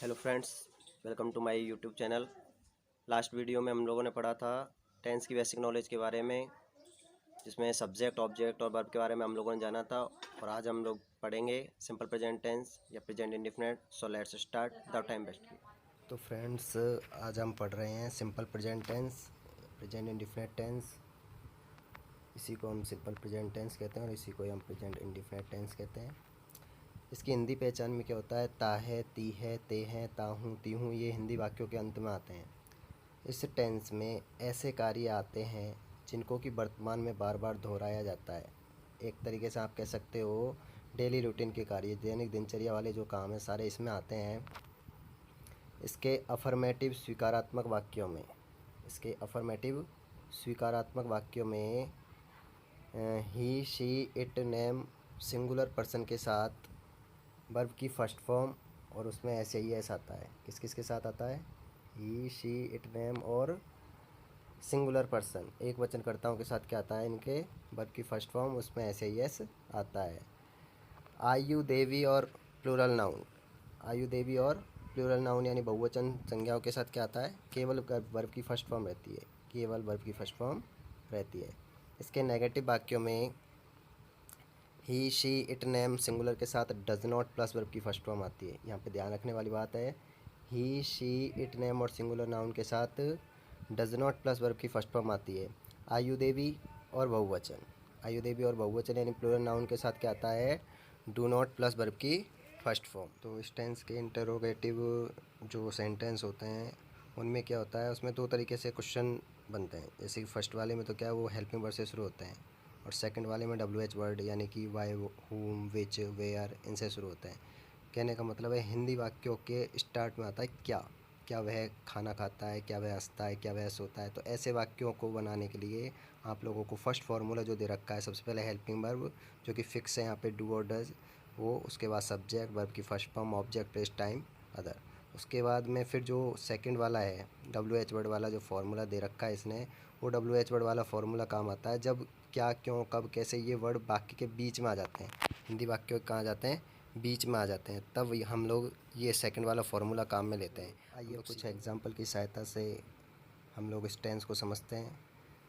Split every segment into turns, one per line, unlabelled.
Hello friends, welcome to my YouTube channel. Last video में हम लोगों ने पढ़ा था टेंस की बेसिक नॉलेज के बारे में, जिसमें सब्जेक्ट, ऑब्जेक्ट और वर्ब के बारे में हम लोगों ने जाना था। और आज हम लोग पढ़ेंगे सिंपल प्रेजेंट टेंस या present indefinite. So let's start the time waste.
तो फ्रेंड्स, आज हम पढ़ रहे हैं simple present tense, present indefinite tense. इसी को हम सिंपल प्रेजेंट टेंस कहते हैं और इसी को हम प्रेजेंट इंडिफिनिट टेंस कहते हैं। इसकी हिंदी पहचान में क्या होता है? ता है, ती है, ते हैं, ता हूँ, ती हूँ, ये हिंदी वाक्यों के अंत में आते हैं। इस टेंस में ऐसे कार्य आते हैं जिनको कि वर्तमान में बार बार दोहराया जाता है। एक तरीके से आप कह सकते हो डेली रूटीन के कार्य, दैनिक दिनचर्या वाले जो काम है सारे इसमें आते हैं। इसके अफर्मेटिव स्वीकारात्मक वाक्यों में he, she, it, name singular person के साथ वर्ब की फर्स्ट फॉर्म, और उसमें ऐसे ही ऐसा आता है। किस किस के साथ आता है? ही, शी, इट, नेम और सिंगुलर पर्सन, एक वचनकर्ताओं के साथ क्या आता है? इनके वर्ब की फर्स्ट फॉर्म, उसमें ऐसे ही एस आता है। आयु देवी और प्लूरल नाउन यानी बहुवचन संज्ञाओं के साथ क्या आता है? केवल वर्ब की फर्स्ट फॉर्म रहती है। इसके नेगेटिव वाक्यों में he, she, it, name singular के साथ डज नॉट प्लस वर्ब की फर्स्ट फॉर्म आती है। यहाँ पे ध्यान रखने वाली बात है, ही, शी, इट, नेम और सिंगुलर नाउन के साथ डज नॉट प्लस वर्ब की फर्स्ट फॉर्म आती है। आयु देवी और बहुवचन यानी प्लूरल नाउन के साथ क्या आता है? डू नॉट प्लस वर्ब की फर्स्ट फॉर्म। तो इस टेंस के इंटरोगेटिव जो सेंटेंस होते हैं उनमें क्या होता है, उसमें दो तरीके से क्वेश्चन बनते हैं। जैसे कि फर्स्ट वाले में तो क्या है, वो हेल्पिंग वर्ड से शुरू होते हैं, और सेकंड वाले में WH वर्ड यानी कि वाई, हुम, विच, वेयर इनसे शुरू होते हैं। कहने का मतलब है हिंदी वाक्यों के स्टार्ट में आता है क्या वह खाना खाता है, क्या वह हंसता है, क्या वह सोता है। तो ऐसे वाक्यों को बनाने के लिए आप लोगों को फर्स्ट फार्मूला जो दे रखा है, सबसे पहले हेल्पिंग वर्ब जो कि फिक्स है यहाँ पे, डू और डज, वो, उसके बाद सब्जेक्ट, वर्ब की first form, object, place, time, other. उसके बाद में फिर जो सेकंड वाला है WH वर्ड वाला जो फार्मूला दे रखा है इसने, वो WH वर्ड वाला फार्मूला काम आता है जब क्या, क्यों, कब, कैसे ये वर्ड वाक्य के बीच में आ जाते हैं। हिंदी वाक्यों कहाँ आ जाते हैं? बीच में आ जाते हैं, तब हम लोग ये सेकंड वाला फार्मूला काम में लेते हैं। आइए कुछ एग्जांपल की सहायता से हम लोग इस टेंस को समझते हैं।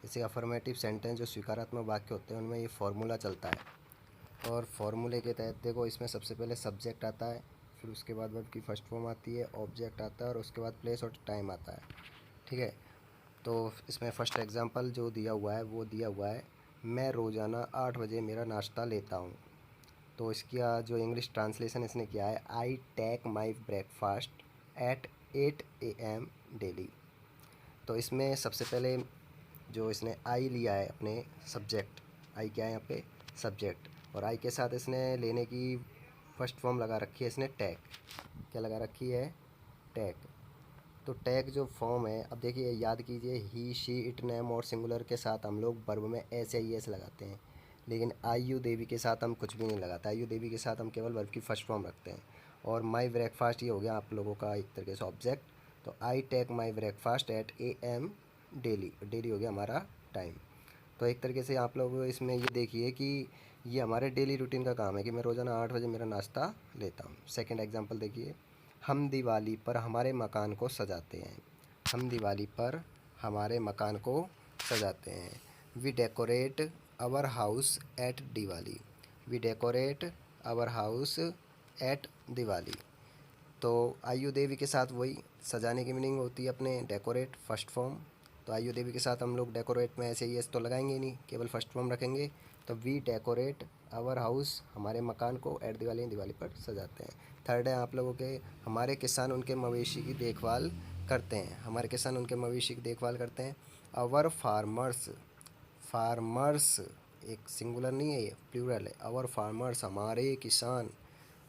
जैसे अफर्मेटिव सेंटेंस जो स्वीकारात्मक वाक्य होते हैं उनमें ये फार्मूला चलता है, और फार्मूले के तहत देखो इसमें सबसे पहले सब्जेक्ट आता है, फिर उसके बाद वर्ब की फर्स्ट फॉर्म आती है, ऑब्जेक्ट आता है, और उसके बाद प्लेस और टाइम आता है। ठीक है, तो इसमें फर्स्ट एग्जांपल जो दिया हुआ है वो दिया हुआ है, मैं रोज़ाना 8 बजे मेरा नाश्ता लेता हूँ। तो इसका जो इंग्लिश ट्रांसलेशन इसने किया है, I take my breakfast at 8 AM daily. तो इसमें सबसे पहले जो इसने आई लिया है अपने सब्जेक्ट, आई क्या है यहाँ पे? सब्जेक्ट, और आई के साथ इसने लेने की फर्स्ट फॉर्म लगा रखी है इसने टैग। क्या लगा रखी है? टैग। तो टैग जो फॉर्म है, अब देखिए याद कीजिए, ही, शी, इट, नेम और सिंगुलर के साथ हम लोग वर्ब में ऐसे ही एस लगाते हैं, लेकिन आयु देवी के साथ हम कुछ भी नहीं लगाते। आयु देवी के साथ हम केवल वर्ब की फर्स्ट फॉर्म रखते हैं। और माई ब्रेकफास्ट ये हो गया आप लोगों का एक तरीके से ऑब्जेक्ट। तो I take my breakfast at AM daily, daily हो गया हमारा टाइम। तो एक तरीके से आप लोग इसमें ये देखिए कि ये हमारे डेली रूटीन का काम है कि मैं रोज़ाना 8 बजे मेरा नाश्ता लेता हूँ। सेकंड एग्जांपल देखिए, हम दिवाली पर हमारे मकान को सजाते हैं। हम दिवाली पर हमारे मकान को सजाते हैं। We decorate our house at Diwali. We decorate our house at Diwali. तो आयु देवी के साथ वही सजाने की मीनिंग होती है अपने डेकोरेट फर्स्ट फॉर्म। तो आयु देवी के साथ हम लोग डेकोरेट में ऐसे ही एस तो लगाएंगे नहीं, केवल फर्स्ट फॉर्म रखेंगे। तो वी डेकोरेट आवर हाउस, हमारे मकान को एट दिवाली, दिवाली पर सजाते हैं। थर्ड है आप लोगों के, हमारे किसान उनके मवेशी की देखभाल करते हैं। हमारे किसान उनके मवेशी की देखभाल करते हैं। आवर फार्मर्स, फार्मर्स एक सिंगुलर नहीं है, ये प्लूरल है। आवर फार्मर्स, हमारे किसान।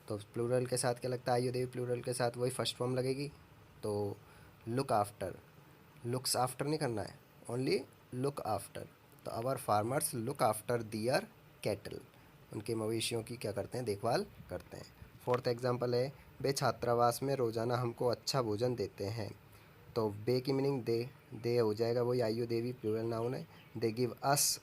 तो प्लूरल के साथ क्या लगता है? आयु देवी प्लूरल के साथ वही फर्स्ट फॉर्म लगेगी। तो लुक आफ्टर, लुक्स आफ्टर नहीं करना है, ओनली लुक आफ्टर। तो our farmers look after their cattle, उनके मवेशियों की क्या करते हैं? देखभाल करते हैं। फोर्थ एग्जांपल है, वे छात्रावास में रोज़ाना हमको अच्छा भोजन देते हैं। तो बे की मीनिंग दे हो जाएगा, वही आयु देवी प्लूरल नाउन है। They give us,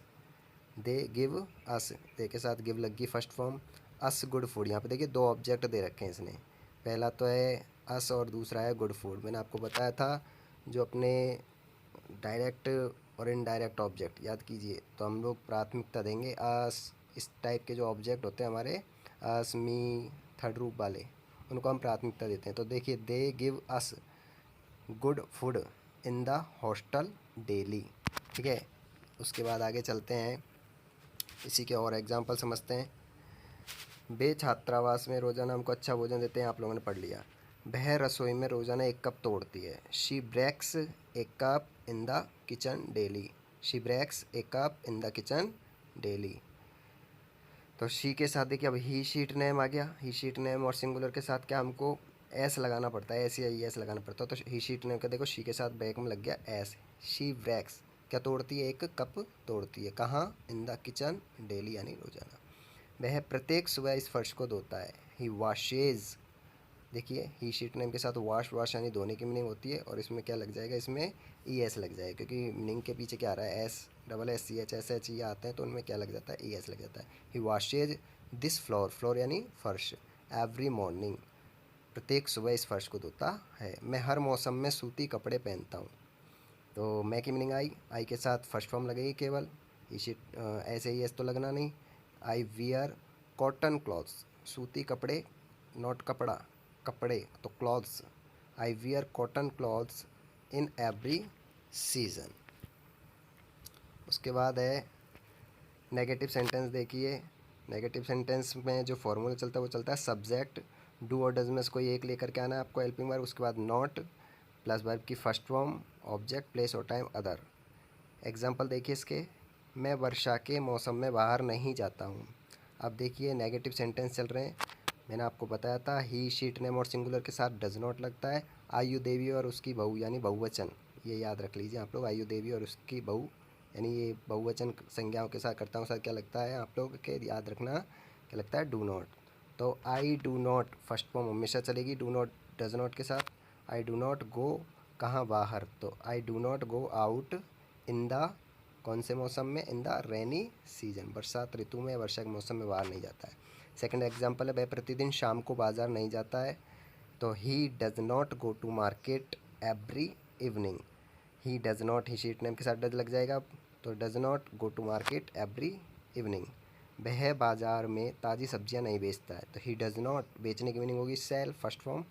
they give us, दे के साथ गिव लगी फर्स्ट फॉर्म। अस गुड फूड, यहाँ पे देखिए दो ऑब्जेक्ट दे रखे हैं इसने। पहला तो है अस और दूसरा है गुड फूड। मैंने आपको बताया था जो अपने डायरेक्ट और इनडायरेक्ट ऑब्जेक्ट याद कीजिए, तो हम लोग प्राथमिकता देंगे अस। इस टाइप के जो ऑब्जेक्ट होते हैं हमारे अस, मी, थर्ड रूप वाले, उनको हम प्राथमिकता देते हैं। तो देखिए, they give us good food in the hostel daily. ठीक है, उसके बाद आगे चलते हैं, इसी के और एग्जांपल समझते हैं। वे छात्रावास में रोज़ाना हमको अच्छा भोजन देते हैं, आप लोगों ने पढ़ लिया। वह रसोई में रोज़ाना 1 कप तोड़ती है। She breaks a cup in the kitchen daily. She breaks a cup in the kitchen daily. तो शी के साथ देखिए अब ही शीट नेम आ गया। ही शीट नेम और सिंगुलर के साथ क्या हमको एस लगाना पड़ता है, एस या ई एस लगाना पड़ता है। तो ही शीट नेम का देखो शी के साथ बैक में लग गया एस। शी ब्रेक्स क्या तोड़ती है, 1 कप तोड़ती है, कहाँ, इन द किचन डेली यानी रोज़ाना। वह प्रत्येक सुबह इस फर्श को धोता है। ही वॉशेज, देखिए ही शीट नेम के साथ वॉश, वॉश यानी धोने की मीनिंग होती है, और इसमें क्या लग जाएगा, इसमें ई एस लग जाएगा, क्योंकि मीनिंग के पीछे क्या आ रहा है, S, double S, C H, S H ये आते हैं, तो उनमें क्या लग जाता है, ई एस लग जाता है। ही वॉशेज दिस फ्लोर, फ्लोर यानी फर्श, एवरी मॉर्निंग, प्रत्येक सुबह इस फर्श को धोता है। मैं हर मौसम में सूती कपड़े पहनता हूँ। तो मैं की मीनिंग आई के साथ फर्स्ट फॉर्म लगेगी केवल, ही शीट ऐसे ही एस तो लगना नहीं। आई वियर कॉटन क्लॉथ्स, सूती कपड़े, नॉट कपड़ा, कपड़े तो clothes. I wear cotton clothes in every season. उसके बाद है नेगेटिव सेंटेंस। देखिए नेगेटिव सेंटेंस में जो फॉर्मूला चलता है वो चलता है सब्जेक्ट, डू और डज में से कोई एक लेकर के आना है आपको हेल्पिंग वर्ब, उसके बाद नॉट प्लस वर्ब की फर्स्ट फॉर्म, ऑब्जेक्ट, प्लेस और टाइम, अदर। एग्जाम्पल देखिए इसके, मैं वर्षा के मौसम में बाहर नहीं जाता हूँ। अब देखिए नेगेटिव सेंटेंस चल रहे हैं, मैंने आपको बताया था ही शीट नेम और सिंगुलर के साथ डज नॉट लगता है। आयु देवी और उसकी बहू यानी बहुवचन, ये याद रख लीजिए आप लोग, आयु देवी और उसकी बहू यानी ये बहुवचन संज्ञाओं के साथ, कर्ताओं के साथ क्या लगता है आप लोग के याद रखना, क्या लगता है, डू नॉट। तो I do not first form हमेशा चलेगी डू नॉट डज नॉट के साथ। आई डू नॉट गो, कहाँ, बाहर, तो I do not go out in the, कौन से मौसम में, इन द रेनी सीजन, बरसात ऋतु में, वर्षा के मौसम में बाहर नहीं जाता है। सेकंड एग्जांपल है, वह प्रतिदिन शाम को बाज़ार नहीं जाता है। तो he does not go to market every evening. He does not, he she it name के साथ डज लग जाएगा, तो does not go to market every evening. वह बाज़ार में ताज़ी सब्जियां नहीं बेचता है। तो ही डज नॉट, बेचने की मीनिंग होगी sell, first form.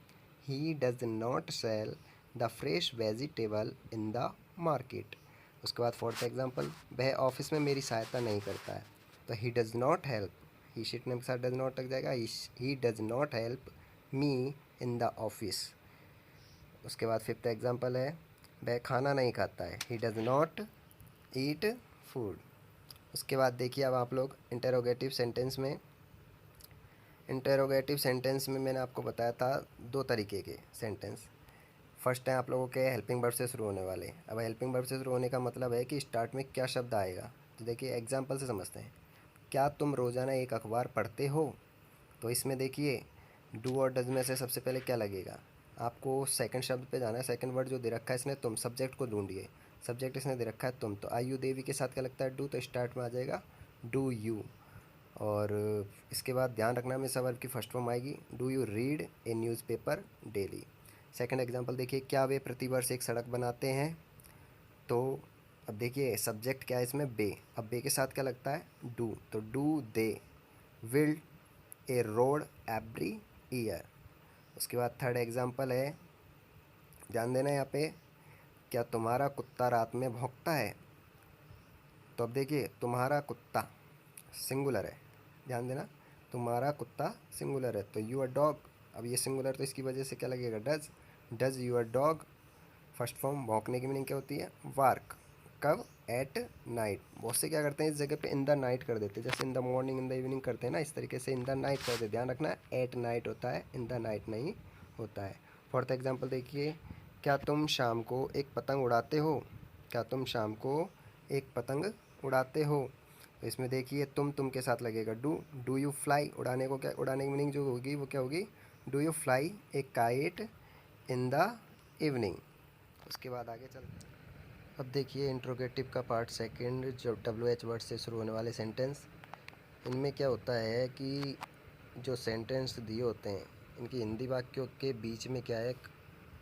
He does not sell the fresh vegetable in the market. उसके बाद फोर्थ एग्जांपल, वह ऑफिस में मेरी सहायता नहीं करता है। तो he does not help, he she it name के साथ डज नॉट लग जाएगा, ही does not help me in the office. उसके बाद फिफ्थ एग्जांपल है, वह खाना नहीं खाता है। ही डज नॉट ईट फूड। उसके बाद देखिए अब आप लोग इंटेरोगेटिव सेंटेंस में, इंटेरोगेटिव सेंटेंस में मैंने आपको बताया था 2 तरीके के सेंटेंस। फर्स्ट है आप लोगों के हेल्पिंग वर्ब से शुरू होने वाले। अब हेल्पिंग वर्ब से शुरू होने का मतलब है कि स्टार्ट में क्या शब्द आएगा। तो देखिए एग्जांपल से समझते हैं, क्या तुम रोज़ाना एक अखबार पढ़ते हो। तो इसमें देखिए डू और डज में से सबसे पहले क्या लगेगा, आपको सेकंड शब्द पे जाना है। सेकंड वर्ड जो दे रखा है इसने तुम, सब्जेक्ट को ढूंढिए, सब्जेक्ट इसने दे रखा है तुम, तो आयु देवी के साथ क्या लगता है, डू, तो स्टार्ट में आ जाएगा डू यू। और इसके बाद ध्यान रखना हमेशा वर्ब की फर्स्ट फॉर्म आएगी, do you read A newspaper daily. Second example देखिए, क्या वे प्रतिवर्ष एक सड़क बनाते हैं। तो अब देखिए सब्जेक्ट क्या है इसमें, बे, अब बे के साथ क्या लगता है, डू, तो do they will A road every year. उसके बाद थर्ड एग्जांपल है, ध्यान देना यहाँ पे, क्या तुम्हारा कुत्ता रात में भौंकता है। तो अब देखिए तुम्हारा कुत्ता सिंगुलर है, ध्यान देना, तुम्हारा कुत्ता सिंगुलर है, तो यूर डॉग, अब ये सिंगुलर तो इसकी वजह से क्या लगेगा, does, does your dog first form, भौंकने की मीनिंग क्या होती है, वार्क, कब, एट नाइट। बहुत से क्या करते हैं इस जगह पे इन द नाइट कर देते हैं, जैसे in the morning in the evening करते हैं ना, इस तरीके से इन द नाइट कर देते, ध्यान रखना एट नाइट होता है, इन द नाइट नहीं होता है। फोर्थ एग्जांपल देखिए, क्या तुम शाम को एक पतंग उड़ाते हो। क्या तुम शाम को एक पतंग उड़ाते हो। तो इसमें देखिए तुम के साथ लगेगा डू यू फ्लाई, उड़ाने को क्या, उड़ाने की मीनिंग जो होगी वो क्या होगी, do you fly A kite in the evening. उसके बाद आगे चलते हैं। अब देखिए इंट्रोगेटिव का पार्ट सेकंड, जो WH वर्ड से शुरू होने वाले सेंटेंस। इनमें क्या होता है कि जो सेंटेंस दिए होते हैं इनकी हिंदी वाक्यों के बीच में क्या है,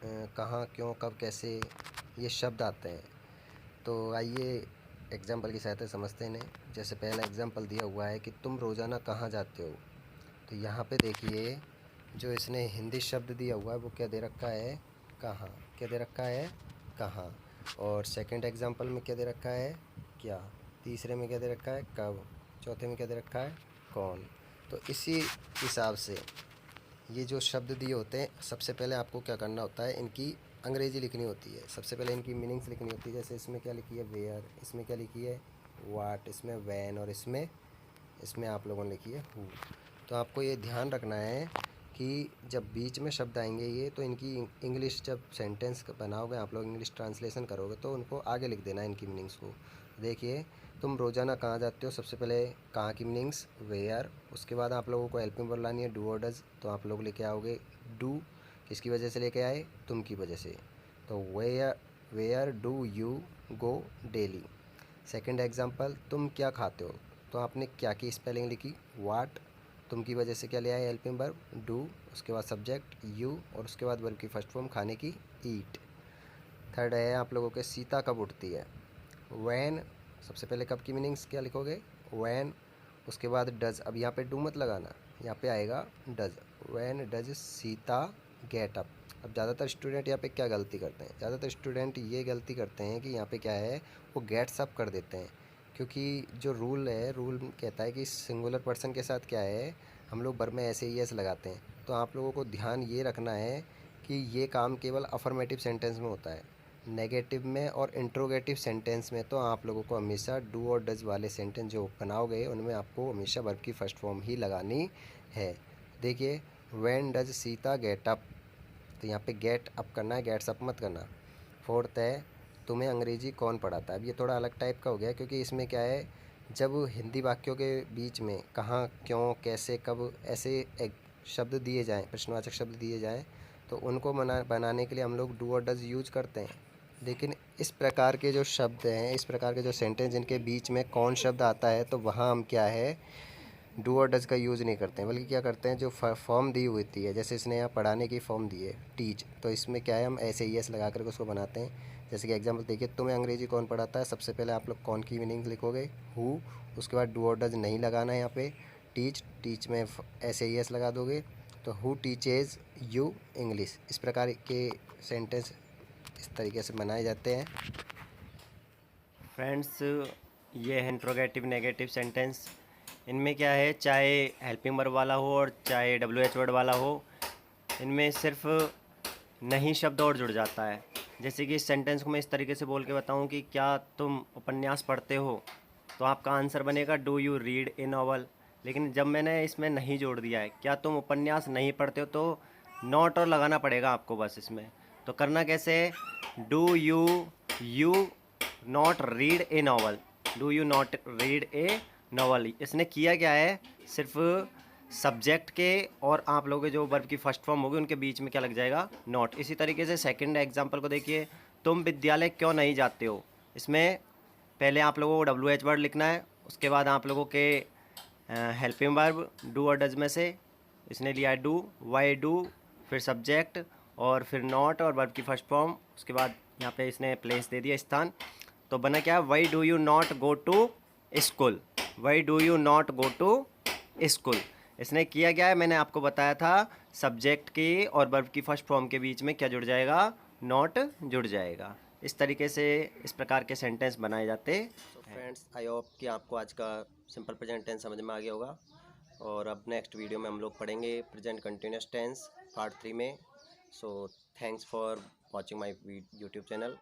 कहाँ, क्यों, कब, कैसे ये शब्द आते हैं। तो आइए एग्जाम्पल की सहायता से समझते हैं इन्हें। जैसे पहला एग्जाम्पल दिया हुआ है कि तुम रोज़ाना कहाँ जाते हो। तो यहाँ पे देखिए जो इसने हिंदी शब्द दिया हुआ है वो क्या दे रखा है, कहाँ। क्या दे रखा है, कहाँ। और सेकंड एग्जाम्पल में क्या दे रखा है, क्या। तीसरे में क्या दे रखा है, कब। चौथे में क्या दे रखा है, कौन। तो इसी हिसाब से ये जो शब्द दिए होते हैं, सबसे पहले आपको क्या करना होता है, इनकी अंग्रेजी लिखनी होती है। सबसे पहले इनकी मीनिंग्स लिखनी होती है। जैसे इसमें क्या लिखी है, वेयर, इसमें क्या लिखी है, वाट, इसमें वैन, और इसमें इसमें आप लोगों ने लिखी है हु। तो आपको ये ध्यान रखना है कि जब बीच में शब्द आएंगे ये, तो इनकी इंग्लिश जब सेंटेंस बनाओगे आप लोग, इंग्लिश ट्रांसलेशन करोगे, तो उनको आगे लिख देना है इनकी मीनिंग्स को। देखिए तुम रोज़ाना कहाँ जाते हो, सबसे पहले कहाँ की मीनिंग्स वेयर। उसके बाद आप लोगों को हेल्पिंग वर्ब लानी है डू और डज। तो आप लोग लेके आओगे डू, किसकी वजह से लेके आए, तुम की वजह से। तो where do you go daily. Second example, तुम क्या खाते हो। तो आपने क्या की स्पेलिंग लिखी, वाट। तुम की वजह से क्या ले आए, हेल्पिंग वर्ब डू। उसके बाद सब्जेक्ट यू, और उसके बाद वर्ब की फर्स्ट फॉर्म खाने की ईट। थर्ड है आप लोगों के सीता कब उठती है, वैन। सबसे पहले कब की मीनिंग्स क्या लिखोगे, वैन। उसके बाद डज। अब यहाँ पे डू मत लगाना, यहाँ पे आएगा does. Van does Sita get up. अब ज़्यादातर स्टूडेंट यहाँ पे क्या गलती करते हैं, ज़्यादातर स्टूडेंट ये गलती करते हैं कि यहाँ पे क्या है, वो गेट्स अप कर देते हैं। क्योंकि जो रूल है, रूल कहता है कि सिंगुलर पर्सन के साथ क्या है, हम लोग वर्ब में ऐसे ही एस लगाते हैं। तो आप लोगों को ध्यान ये रखना है कि ये काम केवल अफर्मेटिव सेंटेंस में होता है। नेगेटिव में और इंट्रोगेटिव सेंटेंस में तो आप लोगों को हमेशा डू और डज वाले सेंटेंस जो बनाओगे उनमें आपको हमेशा वर्ब की फर्स्ट फॉर्म ही लगानी है। देखिए when does Sita get up, तो यहाँ पे गेट अप करना है, गेट्स अप मत करना। फोर्थ है, तुम्हें अंग्रेजी कौन पढ़ाता है। अब ये थोड़ा अलग टाइप का हो गया, क्योंकि इसमें क्या है, जब हिंदी वाक्यों के बीच में कहाँ, क्यों, कैसे, कब ऐसे एक शब्द दिए जाएँ, प्रश्नवाचक शब्द दिए जाएँ, तो उनको बनाने के लिए हम लोग डू और डज यूज करते हैं। लेकिन इस प्रकार के जो शब्द हैं, इस प्रकार के जो सेंटेंस जिनके बीच में कौन शब्द आता है, तो वहाँ हम क्या है, डू और डज का यूज़ नहीं करते हैं, बल्कि क्या करते हैं, जो फॉर्म दी हुई थी है, जैसे इसने यहाँ पढ़ाने की फॉर्म दी है टीच, तो इसमें क्या है, हम ऐसे ही एस लगा करके उसको बनाते हैं। जैसे कि एग्जांपल देखिए, तुम्हें अंग्रेजी कौन पढ़ाता है। सबसे पहले आप लोग कौन की मीनिंग लिखोगे, हु। उसके बाद डू और डज नहीं लगाना है यहाँ पे। टीच, टीच में ऐसे ही एस लगा दोगे, तो हु टीचेज यू इंग्लिश। इस प्रकार के सेंटेंस इस तरीके से बनाए जाते हैं।
फ्रेंड्स, ये है इंट्रोगेटिव नेगेटिव सेंटेंस। इनमें क्या है, चाहे हेल्पिंग वर्ब वाला हो और चाहे WH वर्ड वाला हो, इनमें सिर्फ नहीं शब्द और जुड़ जाता है। जैसे कि इस सेंटेंस को मैं इस तरीके से बोल के बताऊं कि क्या तुम उपन्यास पढ़ते हो, तो आपका आंसर बनेगा do you read A novel. लेकिन जब मैंने इसमें नहीं जोड़ दिया है, क्या तुम उपन्यास नहीं पढ़ते हो, तो नॉट और लगाना पड़ेगा आपको बस इसमें। तो करना कैसे है, do you not read A novel, do you not read A novel. इसने किया क्या है, सिर्फ सब्जेक्ट के और आप लोगों के जो वर्ब की फर्स्ट फॉर्म होगी उनके बीच में क्या लग जाएगा, नॉट। इसी तरीके से सेकंड एग्जांपल को देखिए, तुम विद्यालय क्यों नहीं जाते हो। इसमें पहले आप लोगों को WH वर्ड लिखना है, उसके बाद आप लोगों के हेल्पिंग वर्ब डू और डज में से इसने लिया है डू, वाई डू, फिर सब्जेक्ट और फिर नॉट और वर्ब की फर्स्ट फॉर्म। उसके बाद यहाँ पे इसने प्लेस दे दिया, स्थान। तो बना क्या, why do you not go to school, why do you not go to school. इसने किया क्या है, मैंने आपको बताया था, सब्जेक्ट की और वर्ब की फर्स्ट फॉर्म के बीच में क्या जुड़ जाएगा, नॉट जुड़ जाएगा। इस तरीके से इस प्रकार के सेंटेंस बनाए जाते हैं। फ्रेंड्स, आई होप कि आपको आज का सिंपल प्रेजेंट टेंस समझ में आ गया होगा। और अब नेक्स्ट वीडियो में हम लोग पढ़ेंगे प्रेजेंट कंटिन्यूस टेंस पार्ट 3 में। So thanks for watching my YouTube channel.